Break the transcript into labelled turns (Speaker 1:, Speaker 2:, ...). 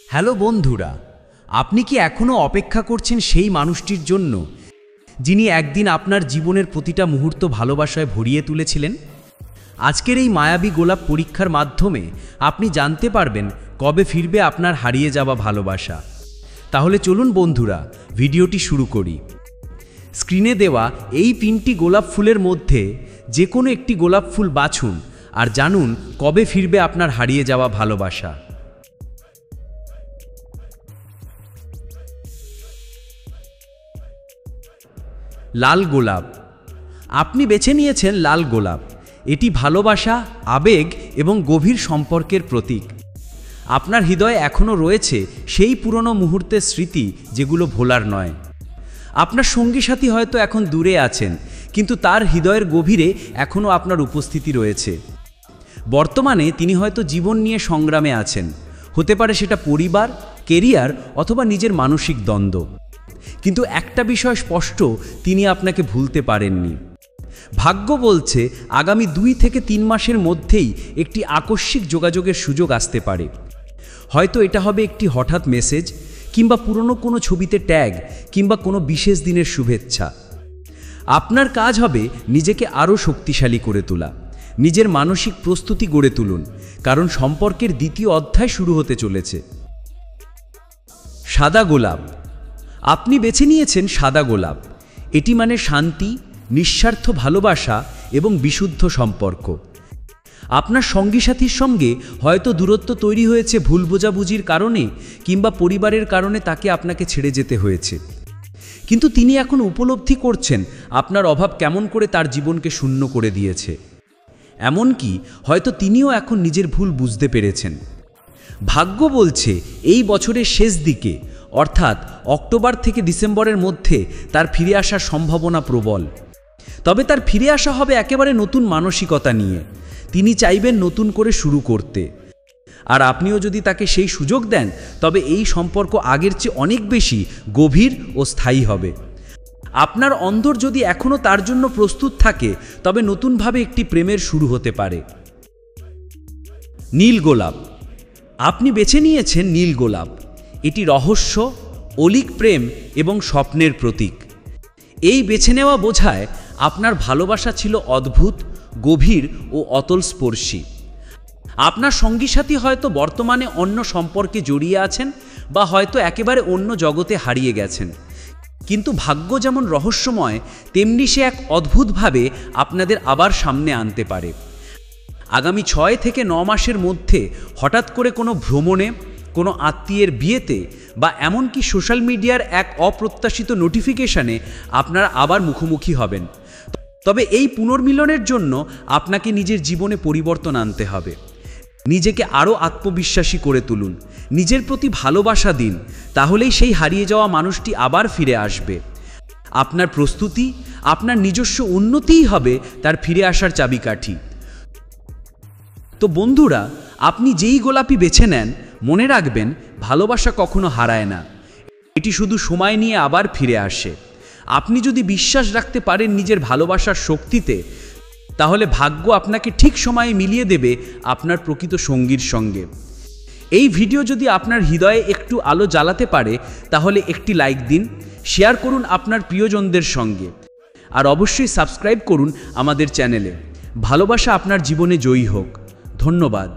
Speaker 1: Hello বন্ধুরা, আপনি কি এখনো অপেক্ষা করছেন সেই মানুষটির জন্য যিনি একদিন আপনার জীবনের প্রতিটা মুহূর্ত ভালোবাসায় ভরিয়ে তুলেছিলেন? আজকের এই মায়াবী গোলাপ পরীক্ষার মাধ্যমে আপনি জানতে পারবেন কবে ফিরবে আপনার হারিয়ে যাওয়া ভালোবাসা। তাহলে চলুন বন্ধুরা, ভিডিওটি শুরু করি। স্ক্রিনে দেওয়া এই 3টি গোলাপ ফুলের মধ্যে যে কোনো একটি গোলাপ ফুল বাছুন আর জানুন কবে ফিরবে আপনার হারিয়ে যাওয়া ভালোবাসা। লাল গোলাপ। আপনি বেছে নিয়েছেন লাল গোলাপ। এটি ভালোবাসা, আবেগ এবং গভীর সম্পর্কের প্রতীক। আপনার হৃদয়ে এখনও রয়েছে সেই পুরনো মুহূর্তের স্মৃতি যেগুলো ভোলার নয়। আপনার সঙ্গী সাথী হয়তো এখন দূরে আছেন, কিন্তু তার হৃদয়ের গভীরে এখনও আপনার উপস্থিতি রয়েছে। বর্তমানে তিনি হয়তো জীবন নিয়ে সংগ্রামে আছেন, হতে পারে সেটা পরিবার, কেরিয়ার অথবা নিজের মানসিক দ্বন্দ্ব। কিন্তু একটা বিষয় স্পষ্ট, তিনি আপনাকে ভুলতে পারেননি। ভাগ্য বলছে আগামী 2 থেকে 3 মাসের মধ্যেই একটি আকস্মিক যোগাযোগের সুযোগ আসতে পারে। হয়তো এটা হবে একটি হঠাৎ মেসেজ, কিংবা পুরনো কোনো ছবিতে ট্যাগ, কিংবা কোনো বিশেষ দিনের শুভেচ্ছা। আপনার কাজ হবে নিজেকে আরও শক্তিশালী করে তোলা, নিজের মানসিক প্রস্তুতি গড়ে তুলুন, কারণ সম্পর্কের দ্বিতীয় অধ্যায় শুরু হতে চলেছে। সাদা গোলাপ। আপনি বেছে নিয়েছেন সাদা গোলাপ। এটি মানে শান্তি, নিঃস্বার্থ ভালোবাসা এবং বিশুদ্ধ সম্পর্ক। আপনার সঙ্গী সাথীর সঙ্গে হয়তো দূরত্ব তৈরি হয়েছে ভুল বোঝাবুঝির কারণে, কিংবা পরিবারের কারণে তাকে আপনাকে ছেড়ে যেতে হয়েছে। কিন্তু তিনি এখন উপলব্ধি করছেন আপনার অভাব কেমন করে তার জীবনকে শূন্য করে দিয়েছে। এমনকি হয়তো তিনিও এখন নিজের ভুল বুঝতে পেরেছেন। ভাগ্য বলছে এই বছরের শেষ দিকে, অর্থাৎ অক্টোবর থেকে ডিসেম্বরের মধ্যে তার ফিরে আসার সম্ভাবনা প্রবল। তবে তার ফিরে আসা হবে একেবারে নতুন মানসিকতা নিয়ে। তিনি চাইবেন নতুন করে শুরু করতে। আর আপনিও যদি তাকে সেই সুযোগ দেন, তবে এই সম্পর্ক আগের চেয়ে অনেক বেশি গভীর ও স্থায়ী হবে। আপনার অন্তর যদি এখনও তার জন্য প্রস্তুত থাকে, তবে নতুনভাবে একটি প্রেমের শুরু হতে পারে। নীল গোলাপ। আপনি বেছে নিয়েছেন নীল গোলাপ। এটি রহস্য, অলীক প্রেম এবং স্বপ্নের প্রতীক। এই বেছে নেওয়া বোঝায় আপনার ভালোবাসা ছিল অদ্ভুত, গভীর ও অতলস্পর্শী। আপনার সঙ্গী সাথী হয়তো বর্তমানে অন্য সম্পর্কে জড়িয়ে আছেন, বা হয়তো একেবারে অন্য জগতে হারিয়ে গেছেন। কিন্তু ভাগ্য যেমন রহস্যময়, তেমনি সে এক অদ্ভুতভাবে আপনাদের আবার সামনে আনতে পারে। আগামী 6 থেকে 9 মাসের মধ্যে হঠাৎ করে কোনো ভ্রমণে, কোনো আত্মীয়ের বিয়েতে, বা এমনকি সোশ্যাল মিডিয়ার এক অপ্রত্যাশিত নোটিফিকেশনে আপনারা আবার মুখোমুখি হবেন। তবে এই পুনর্মিলনের জন্য আপনাকে নিজের জীবনে পরিবর্তন আনতে হবে। নিজেকে আরও আত্মবিশ্বাসী করে তুলুন, নিজের প্রতি ভালোবাসা দিন, তাহলেই সেই হারিয়ে যাওয়া মানুষটি আবার ফিরে আসবে। আপনার প্রস্তুতি, আপনার নিজস্ব উন্নতিই হবে তার ফিরে আসার চাবিকাঠি। তো বন্ধুরা, আপনি যেই গোলাপি বেছে নেন, মনে রাখবেন ভালোবাসা কখনো হারায় না। এটি শুধু সময় নিয়ে আবার ফিরে আসে। আপনি যদি বিশ্বাস রাখতে পারেন নিজের ভালোবাসার শক্তিতে, তাহলে ভাগ্য আপনাকে ঠিক সময়ে মিলিয়ে দেবে আপনার প্রকৃত সঙ্গীর সঙ্গে। এই ভিডিও যদি আপনার হৃদয়ে একটু আলো জ্বালাতে পারে, তাহলে একটি লাইক দিন, শেয়ার করুন আপনার প্রিয়জনদের সঙ্গে, আর অবশ্যই সাবস্ক্রাইব করুন আমাদের চ্যানেলে। ভালোবাসা আপনার জীবনে জয়ী হোক। ধন্যবাদ।